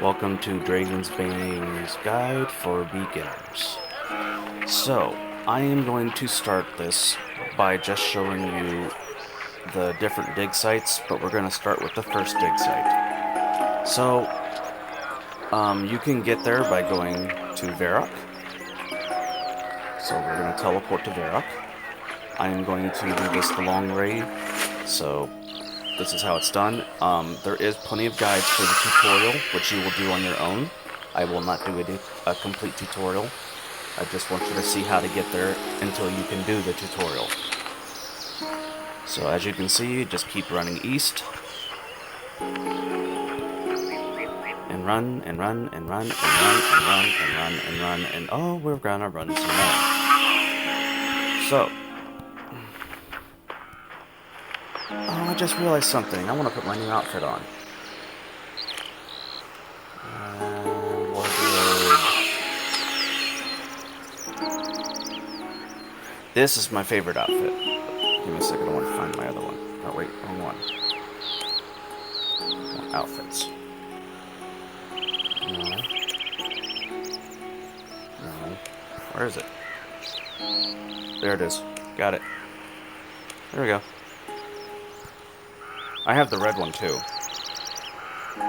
Welcome to Dragon's Bane's Guide for Beginners. So, I am going to start this by just showing you the different dig sites, but we're going to start with the first dig site. So, you can get there by going to Varrock. So we're going to teleport to Varrock. I am going to do this the long way, so this is how it's done. There is plenty of guides for the tutorial, which you will do on your own. I will not do a complete tutorial. I just want you to see how to get there until you can do the tutorial. So as you can see, just keep running east. And run, and run, and run, and run, and run, and run, and run, and oh, we're gonna run some more. So, oh, I just realized something. I want to put my new outfit on. Wardrobe. This is my favorite outfit. Give me a second, I want to find my other one. Oh wait, wrong one. Outfits. No. No. Where is it? There it is. Got it. There we go. I have the red one too.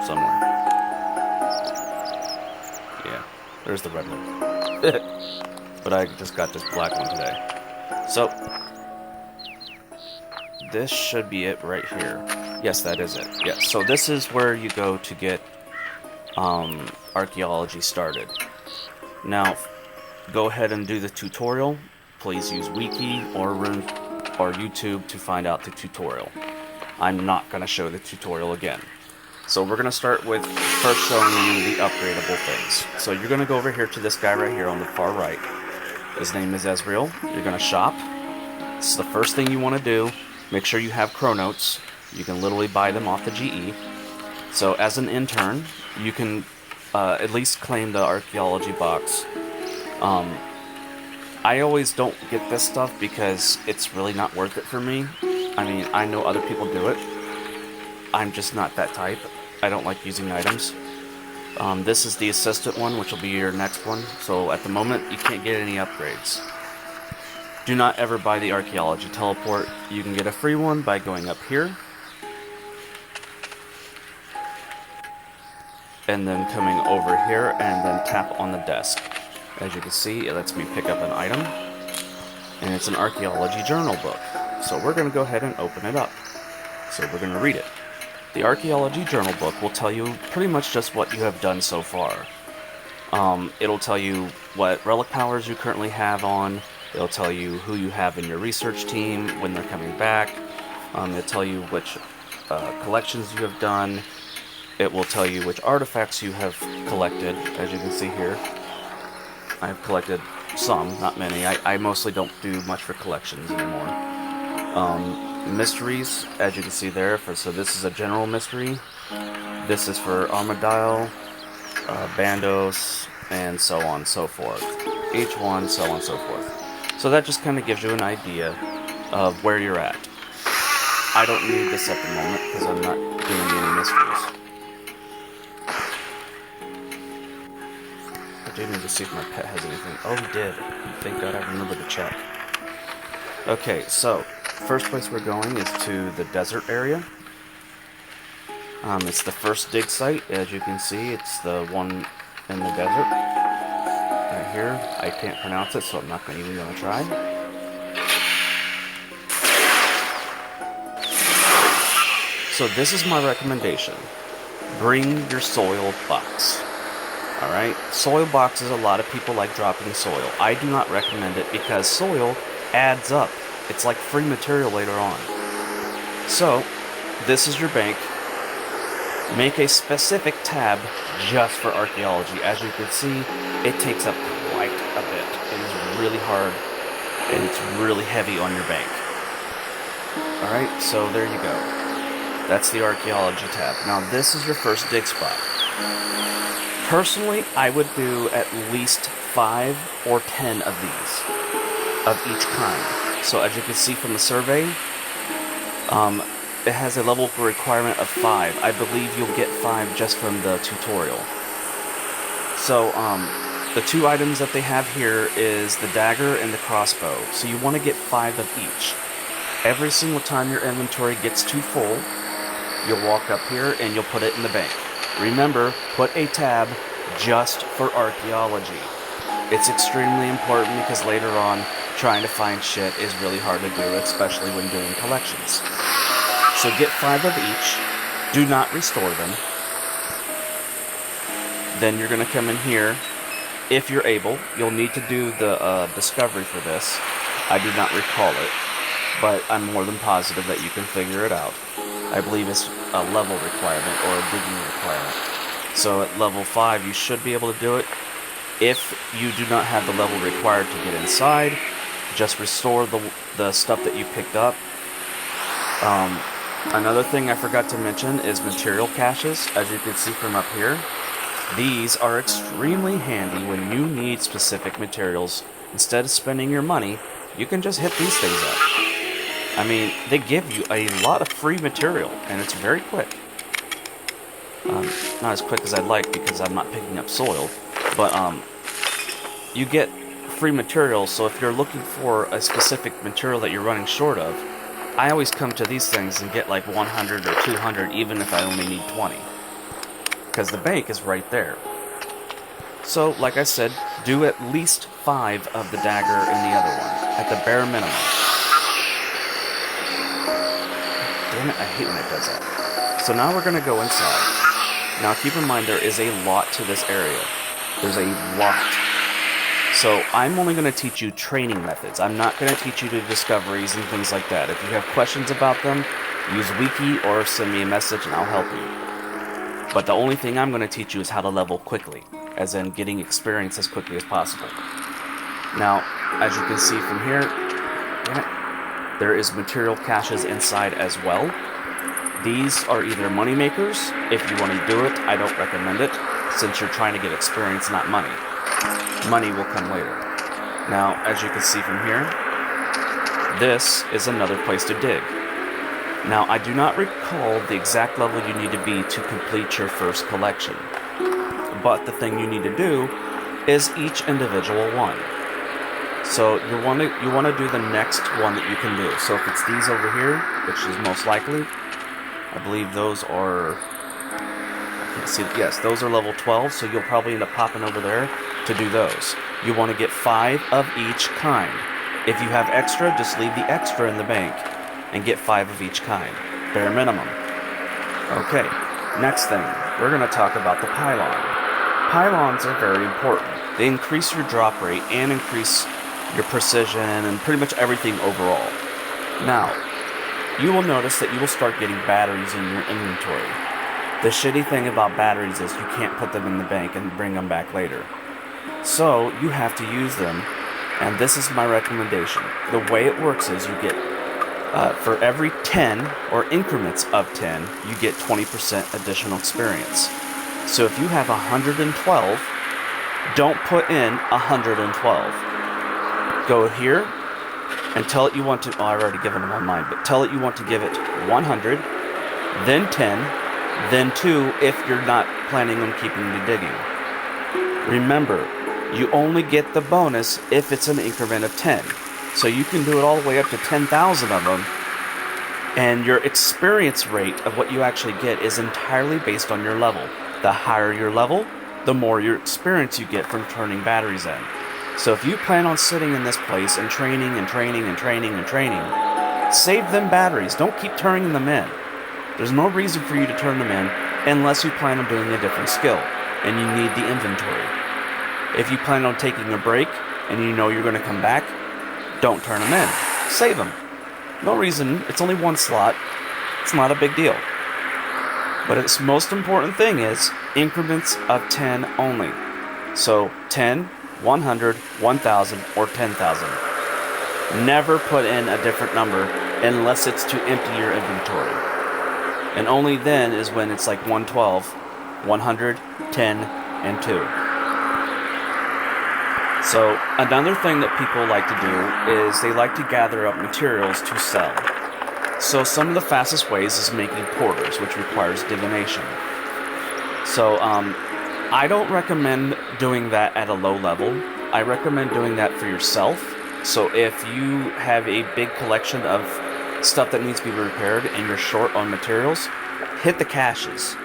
Somewhere. Yeah, there's the red one. But I just got this black one today. So, this should be it right here. Yes, that is it. Yes, so this is where you go to get archaeology started. Now, go ahead and do the tutorial. Please use Wiki or YouTube to find out the tutorial. I'm not going to show the tutorial again. So we're going to start with first showing you the upgradable things. So you're going to go over here to this guy right here on the far right. His name is Ezreal. You're going to shop. This is the first thing you want to do. Make sure you have chronotes. You can literally buy them off the GE. So as an intern, you can at least claim the archaeology box. I always don't get this stuff because it's really not worth it for me. I mean, I know other people do it. I'm just not that type. I don't like using items. This is the assistant one, which will be your next one. So at the moment, you can't get any upgrades. Do not ever buy the archaeology teleport. You can get a free one by going up here. And then coming over here and then tap on the desk. As you can see, it lets me pick up an item. And it's an archaeology journal book. So we're going to go ahead and open it up. So we're going to read it. The archaeology journal book will tell you pretty much just what you have done so far. It'll tell you what relic powers you currently have on. It'll tell you who you have in your research team, when they're coming back. It'll tell you which collections you have done. It will tell you which artifacts you have collected. As you can see here, I've collected some, not many. I mostly don't do much for collections anymore. Mysteries, as you can see there. So this is a general mystery. This is for Armadillo, Bandos, and so on and so forth. Each one, so on and so forth. So that just kind of gives you an idea of where you're at. I don't need this at the moment because I'm not doing any mysteries. I do need to see if my pet has anything. Oh, he did. Thank God I remembered to check. Okay, so first place we're going is to the desert area. It's the first dig site. As you can see, it's the one in the desert. Right here. I can't pronounce it, so I'm not even going to try. So this is my recommendation. Bring your soil box. Alright? Soil boxes, a lot of people like dropping soil. I do not recommend it because soil adds up. It's like free material later on. So, this is your bank. Make a specific tab just for archaeology. As you can see, it takes up quite a bit. It is really hard, and it's really heavy on your bank. Alright, so there you go. That's the archaeology tab. Now, this is your first dig spot. Personally, I would do at least 5 or 10 of these, of each kind. So as you can see from the survey, it has a level requirement of 5. I believe you'll get 5 just from the tutorial. So, the 2 items that they have here is the dagger and the crossbow. So you want to get 5 of each. Every single time your inventory gets too full, you'll walk up here and you'll put it in the bank. Remember, put a tab just for archaeology. It's extremely important because later on, trying to find shit is really hard to do, especially when doing collections. So get 5 of each. Do not restore them. Then you're going to come in here. If you're able, you'll need to do the discovery for this. I do not recall it, but I'm more than positive that you can figure it out. I believe it's a level requirement or a digging requirement. So at level 5, you should be able to do it. If you do not have the level required to get inside, just restore the stuff that you picked up. Another thing I forgot to mention is material caches. As you can see from up here, these are extremely handy when you need specific materials. Instead of spending your money, you can just hit these things up. I mean, they give you a lot of free material, and it's very quick. Not as quick as I'd like because I'm not picking up soil, but you get free material, so if you're looking for a specific material that you're running short of, I always come to these things and get like 100 or 200 even if I only need 20. Because the bank is right there. So, like I said, do at least 5 of the dagger and the other one, at the bare minimum. Damn it, I hate when it does that. So now we're going to go inside. Now keep in mind there is a lot to this area. There's a lot. So I'm only going to teach you training methods. I'm not going to teach you the discoveries and things like that. If you have questions about them, use Wiki or send me a message and I'll help you. But the only thing I'm going to teach you is how to level quickly, as in getting experience as quickly as possible. Now, as you can see from here, there is material caches inside as well. These are either money makers. If you want to do it, I don't recommend it, since you're trying to get experience, not money. Money will come later. Now, as you can see from here, this is another place to dig. Now, I do not recall the exact level you need to be to complete your first collection. But the thing you need to do is each individual one. So you want to do the next one that you can do. So if it's these over here, which is most likely, I believe those are, I can't see, yes, those are level 12, so you'll probably end up popping over there to do those. You want to get 5 of each kind. If you have extra, just leave the extra in the bank and get 5 of each kind. Bare minimum. Okay, next thing, we're going to talk about the pylon. Pylons are very important. They increase your drop rate and increase your precision and pretty much everything overall. Now, you will notice that you will start getting batteries in your inventory. The shitty thing about batteries is you can't put them in the bank and bring them back later. So, you have to use them, and this is my recommendation. The way it works is you get, for every 10, or increments of 10, you get 20% additional experience. So if you have 112, don't put in 112. Go here, and tell it you want to, oh, I've already given them on mine, but tell it you want to give it 100, then 10, then 2 if you're not planning on keeping the digging. Remember, you only get the bonus if it's an increment of 10. So you can do it all the way up to 10,000 of them, and your experience rate of what you actually get is entirely based on your level. The higher your level, the more your experience you get from turning batteries in. So if you plan on sitting in this place and training and training and training and training, save them batteries. Don't keep turning them in. There's no reason for you to turn them in unless you plan on doing a different skill and you need the inventory. If you plan on taking a break and you know you're going to come back, don't turn them in. Save them. No reason. It's only one slot. It's not a big deal. But its most important thing is increments of 10 only. So 10, 100, 1,000, or 10,000. Never put in a different number unless it's to empty your inventory. And only then is when it's like 112, 100, 10, and 2. So another thing that people like to do is they like to gather up materials to sell. So some of the fastest ways is making porters, which requires divination. So I don't recommend doing that at a low level. I recommend doing that for yourself. So if you have a big collection of stuff that needs to be repaired and you're short on materials, hit the caches.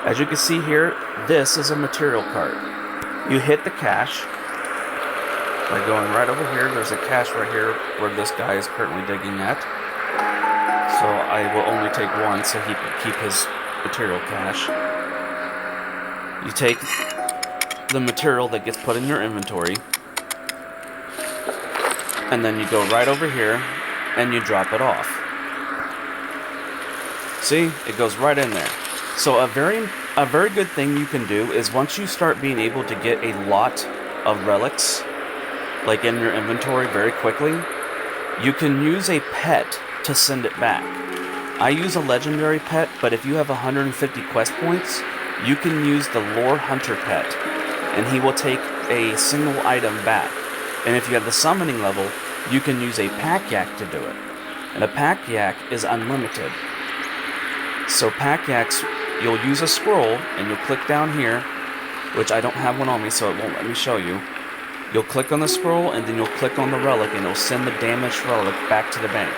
As you can see here, this is a material cart. You hit the cache by going right over here. There's a cache right here where this guy is currently digging at. So I will only take one so he can keep his material cache. You take the material that gets put in your inventory, and then you go right over here and you drop it off. See, it goes right in there. So a very good thing you can do is once you start being able to get a lot of relics, like in your inventory very quickly, you can use a pet to send it back. I use a legendary pet, but if you have 150 quest points, you can use the Lore Hunter pet, and he will take a single item back. And if you have the summoning level, you can use a pack yak to do it. And a pack yak is unlimited. So pack yaks, you'll use a scroll, and you'll click down here, which I don't have one on me, so it won't let me show you. You'll click on the scroll, and then you'll click on the relic, and it'll send the damaged relic back to the bank.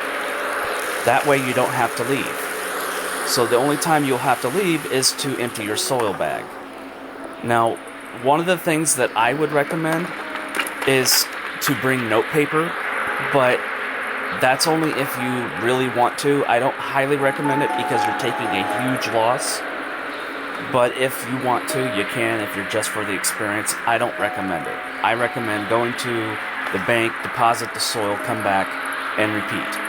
That way you don't have to leave. So the only time you'll have to leave is to empty your soil bag. Now, one of the things that I would recommend is to bring note paper, but that's only if you really want to. I don't highly recommend it because you're taking a huge loss. But if you want to, you can. If you're just for the experience, I don't recommend it. I recommend going to the bank, deposit the soil, come back, and repeat.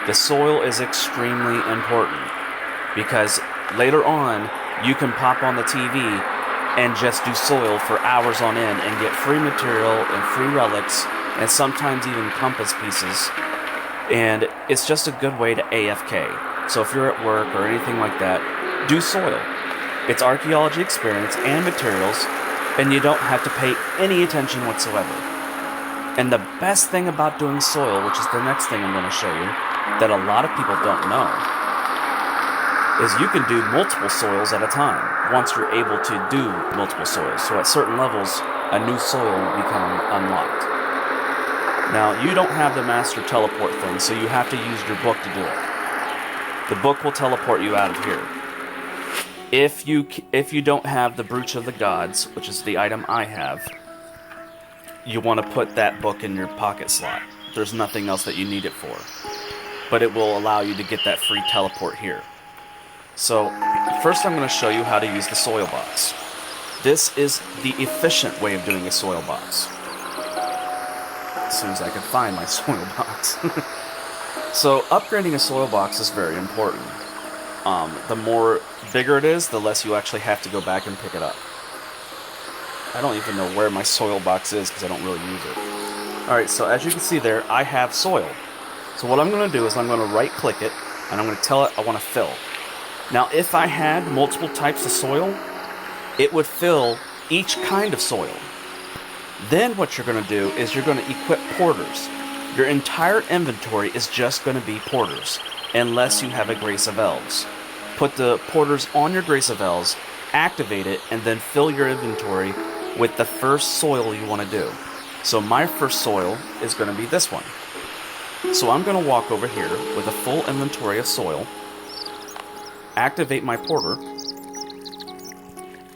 The soil is extremely important because later on, you can pop on the TV and just do soil for hours on end and get free material and free relics and sometimes even compass pieces. And it's just a good way to AFK. So if you're at work or anything like that, do soil. It's archaeology experience and materials, and you don't have to pay any attention whatsoever. And the best thing about doing soil, which is the next thing I'm going to show you, that a lot of people don't know, is you can do multiple soils at a time once you're able to do multiple soils. So at certain levels, a new soil will become unlocked. Now, you don't have the master teleport thing, so you have to use your book to do it. The book will teleport you out of here. If you don't have the Brooch of the Gods, which is the item I have, you want to put that book in your pocket slot. There's nothing else that you need it for. But it will allow you to get that free teleport here. So, first I'm going to show you how to use the soil box. This is the efficient way of doing a soil box. As soon as I can find my soil box. So, upgrading a soil box is very important. The more bigger it is, the less you actually have to go back and pick it up. I don't even know where my soil box is because I don't really use it. Alright, so as you can see there, I have soil. So what I'm going to do is I'm going to right click it and I'm going to tell it I want to fill. Now if I had multiple types of soil, it would fill each kind of soil. Then what you're going to do is you're going to equip porters. Your entire inventory is just going to be porters, unless you have a Grace of Elves. Put the porters on your Grace of Elves, activate it, and then fill your inventory with the first soil you want to do. So my first soil is going to be this one. So I'm going to walk over here with a full inventory of soil, activate my porter,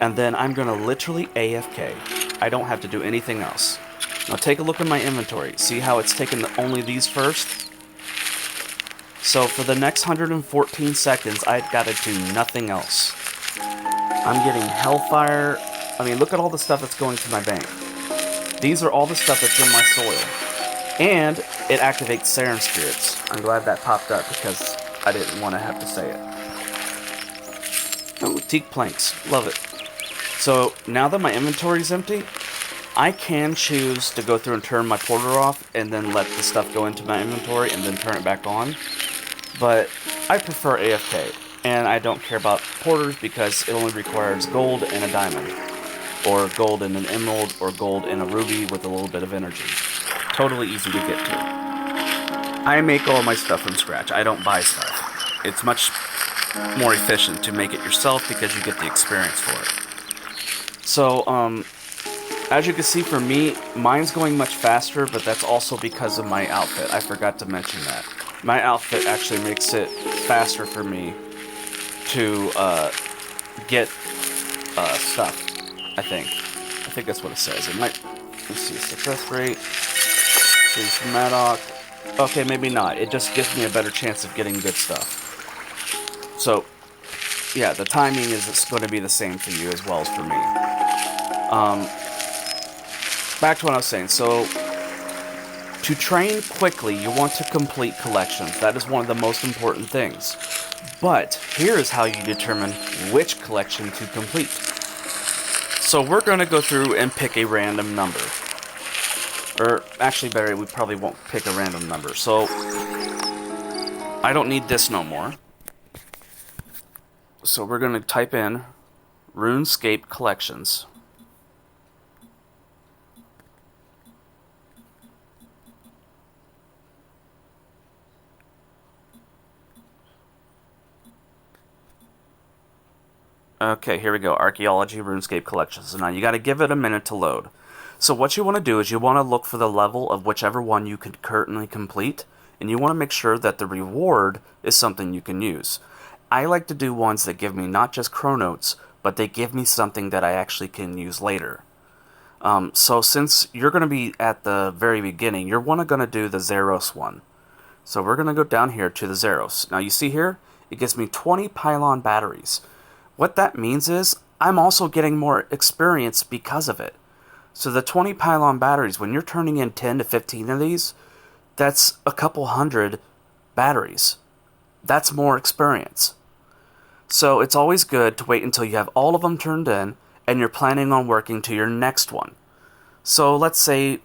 and then I'm going to literally AFK. I don't have to do anything else. Now take a look at my inventory. See how it's taken only these first? So for the next 114 seconds, I've got to do nothing else. I'm getting Hellfire. I mean, look at all the stuff that's going to my bank. These are all the stuff that's in my soil. And it activates Serum Spirits. I'm glad that popped up because I didn't want to have to say it. Oh, teak planks. Love it. So now that my inventory is empty, I can choose to go through and turn my porter off and then let the stuff go into my inventory and then turn it back on. But I prefer AFK, and I don't care about porters because it only requires gold and a diamond, or gold and an emerald, or gold and a ruby with a little bit of energy. Totally easy to get to. I make all my stuff from scratch. I don't buy stuff. It's much more efficient to make it yourself because you get the experience for it. So, as you can see for me, mine's going much faster, but that's also because of my outfit. I forgot to mention that. My outfit actually makes it faster for me to get stuff, I think. I think that's what it says. It might, let's see, success rate, increase Madoc. Okay, maybe not. It just gives me a better chance of getting good stuff. So, yeah, the timing is going to be the same for you as well as for me. Back to what I was saying. So, to train quickly, you want to complete collections. That is one of the most important things. But here is how you determine which collection to complete. So we're going to go through and pick a random number. Or, actually better, we probably won't pick a random number. So, I don't need this no more. So we're going to type in RuneScape Collections. Okay, here we go. Archeology, RuneScape Collections. So now you got to give it a minute to load. So what you want to do is you want to look for the level of whichever one you can currently complete, and you want to make sure that the reward is something you can use. I like to do ones that give me not just chronotes, but they give me something that I actually can use later. So since you're going to be at the very beginning, you're going to do the Zeros one. So we're going to go down here to the Zeros. Now you see here, it gives me 20 pylon batteries. What that means is, I'm also getting more experience because of it. So the 20 pylon batteries, when you're turning in 10 to 15 of these, that's a couple hundred batteries. That's more experience. So it's always good to wait until you have all of them turned in, and you're planning on working to your next one. So let's say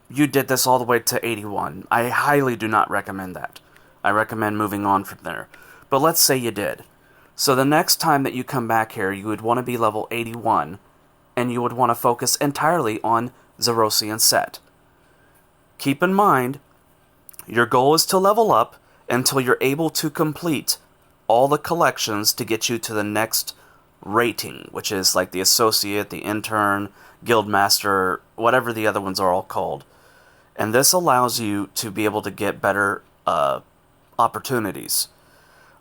you did this all the way to 81. I highly do not recommend that. I recommend moving on from there. But let's say you did. So the next time that you come back here, you would want to be level 81, and you would want to focus entirely on Zerosian Set. Keep in mind, your goal is to level up until you're able to complete all the collections to get you to the next rating, which is like the Associate, the Intern, Guildmaster, whatever the other ones are all called. And this allows you to be able to get better opportunities.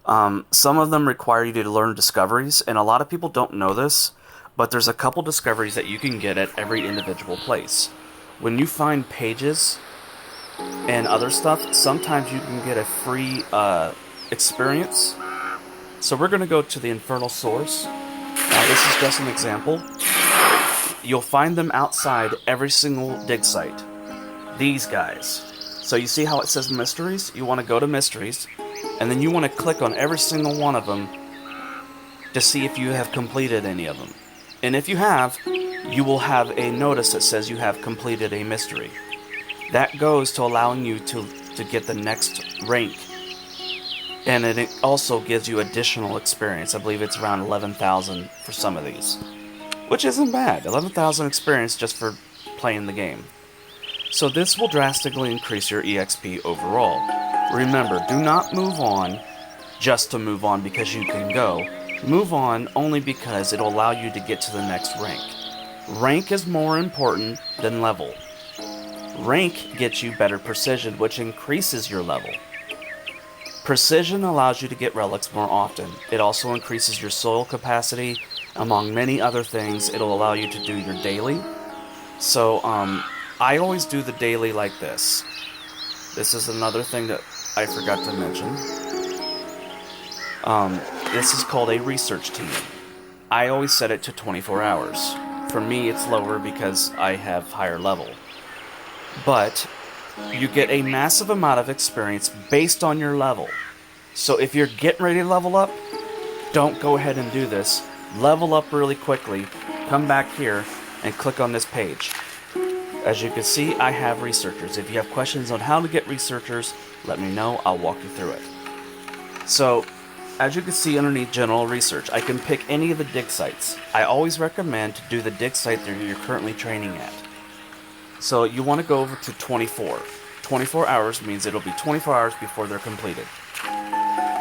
Some of them require you to learn discoveries, and a lot of people don't know this, but there's a couple discoveries that you can get at every individual place. When you find pages and other stuff, sometimes you can get a free experience. So we're going to go to the Infernal Source. Now this is just an example. You'll find them outside every single dig site. These guys. So you see how it says Mysteries? You want to go to Mysteries, and then you want to click on every single one of them to see if you have completed any of them. And if you have, you will have a notice that says you have completed a mystery. That goes to allowing you to get the next rank. And it also gives you additional experience. I believe it's around 11,000 for some of these. Which isn't bad. 11,000 experience just for playing the game. So this will drastically increase your EXP overall. Remember, do not move on just to move on because you can go. Move on only because it'll allow you to get to the next rank. Rank is more important than level. Rank gets you better precision, which increases your level. Precision allows you to get relics more often. It also increases your soil capacity. Among many other things, it'll allow you to do your daily. So, I always do the daily like this. This is another thing that I forgot to mention. This is called a research team. I always set it to 24 hours. For me, it's lower because I have higher level. But you get a massive amount of experience based on your level. So if you're getting ready to level up, don't go ahead and do this. Level up really quickly, come back here, and click on this page. As you can see, I have researchers. If you have questions on how to get researchers, let me know. I'll walk you through it. So, as you can see underneath general research, I can pick any of the dig sites. I always recommend to do the dig site that you're currently training at. So you want to go over to 24. 24 hours means it'll be 24 hours before they're completed.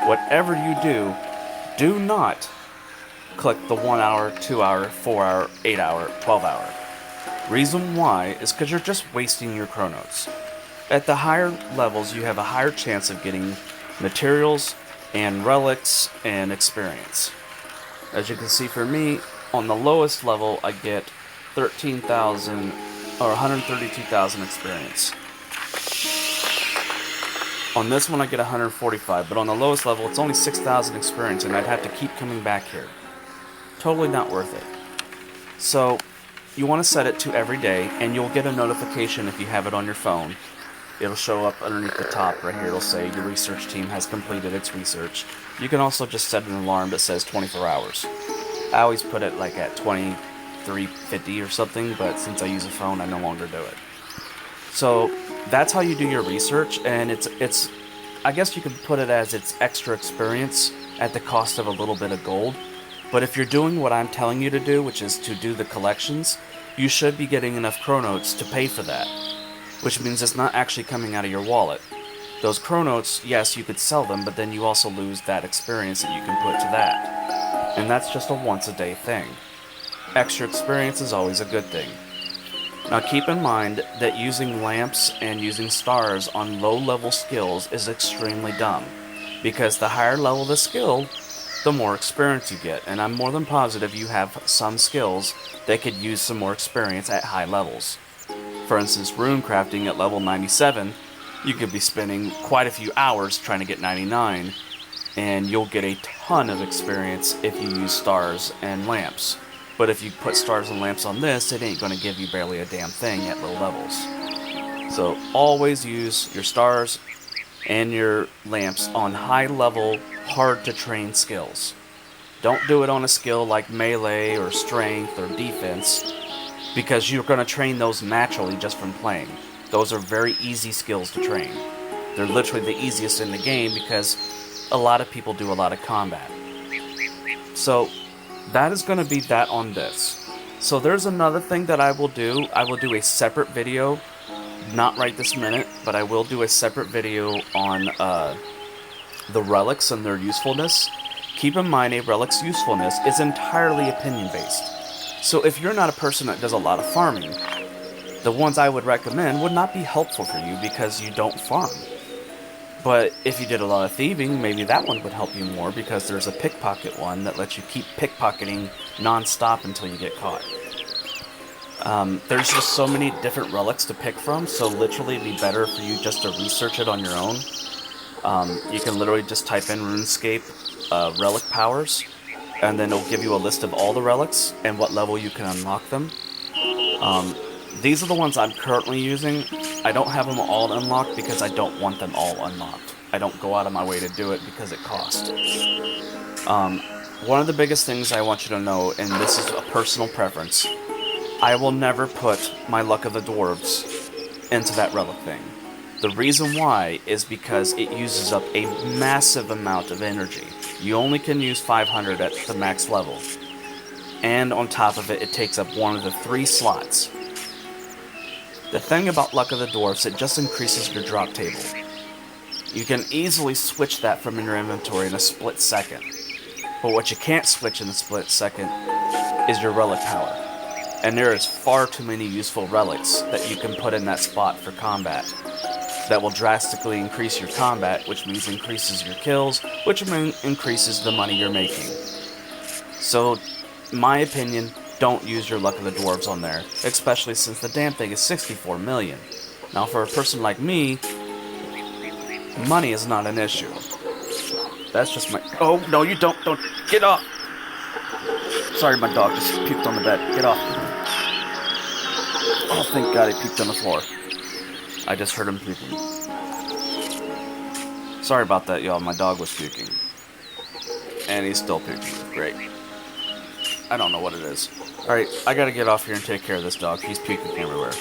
Whatever you do, do not click the 1 hour, 2 hour, 4 hour, 8 hour, 12 hour. Reason why is because you're just wasting your chronos. At the higher levels, you have a higher chance of getting materials and relics and experience. As you can see for me, on the lowest level, I get 13,000 or 132,000 experience. On this one, I get 145, but on the lowest level, it's only 6,000 experience, and I'd have to keep coming back here. Totally not worth it. So, you want to set it to every day, and you'll get a notification if you have it on your phone. It'll show up underneath the top right here. It'll say your research team has completed its research. You can also just set an alarm that says 24 hours. I always put it like at 23:50 or something, but since I use a phone, I no longer do it. So that's how you do your research, and it's I guess you could put it as it's extra experience at the cost of a little bit of gold. But if you're doing what I'm telling you to do, which is to do the collections, you should be getting enough chronotes to pay for that. Which means it's not actually coming out of your wallet. Those chronotes, yes, you could sell them, but then you also lose that experience that you can put to that. And that's just a once-a-day thing. Extra experience is always a good thing. Now keep in mind that using lamps and using stars on low-level skills is extremely dumb. Because the higher level the skill, the more experience you get. And I'm more than positive you have some skills that could use some more experience at high levels. For instance, rune crafting at level 97, you could be spending quite a few hours trying to get 99, and you'll get a ton of experience if you use stars and lamps. But if you put stars and lamps on this, it ain't going to give you barely a damn thing at low levels. So always use your stars and your lamps on high level, hard to train skills. Don't do it on a skill like melee or strength or defense, because you're going to train those naturally just from playing. Those are very easy skills to train. They're literally the easiest in the game because a lot of people do a lot of combat. So that is going to be that on this. So there's another thing that I will do. I will do a separate video, not right this minute, but I will do a separate video on the relics and their usefulness. Keep in mind, a relic's usefulness is entirely opinion-based. So if you're not a person that does a lot of farming, the ones I would recommend would not be helpful for you because you don't farm. But if you did a lot of thieving, maybe that one would help you more because there's a pickpocket one that lets you keep pickpocketing non-stop until you get caught. There's just so many different relics to pick from, so literally it'd be better for you just to research it on your own. You can literally just type in RuneScape relic powers, and then it'll give you a list of all the relics and what level you can unlock them. These are the ones I'm currently using. I don't have them all unlocked because I don't want them all unlocked. I don't go out of my way to do it because it costs. One of the biggest things I want you to know, and this is a personal preference, I will never put my Luck of the Dwarves into that relic thing. The reason why is because it uses up a massive amount of energy. You only can use 500 at the max level. And on top of it, it takes up one of the 3 slots. The thing about Luck of the Dwarfs, it just increases your drop table. You can easily switch that from your inventory in a split second. But what you can't switch in a split second is your relic power. And there is far too many useful relics that you can put in that spot for combat that will drastically increase your combat, which means increases your kills, which means increases the money you're making. So, my opinion, don't use your Luck of the Dwarves on there, especially since the damn thing is 64 million. Now, for a person like me, money is not an issue. That's just my... Oh, no, you don't get off! Sorry, my dog just puked on the bed. Get off. Oh, thank God he puked on the floor. I just heard him puking. Sorry about that, y'all. My dog was puking. And he's still puking. Great. I don't know what it is. Alright, I gotta get off here and take care of this dog. He's puking everywhere.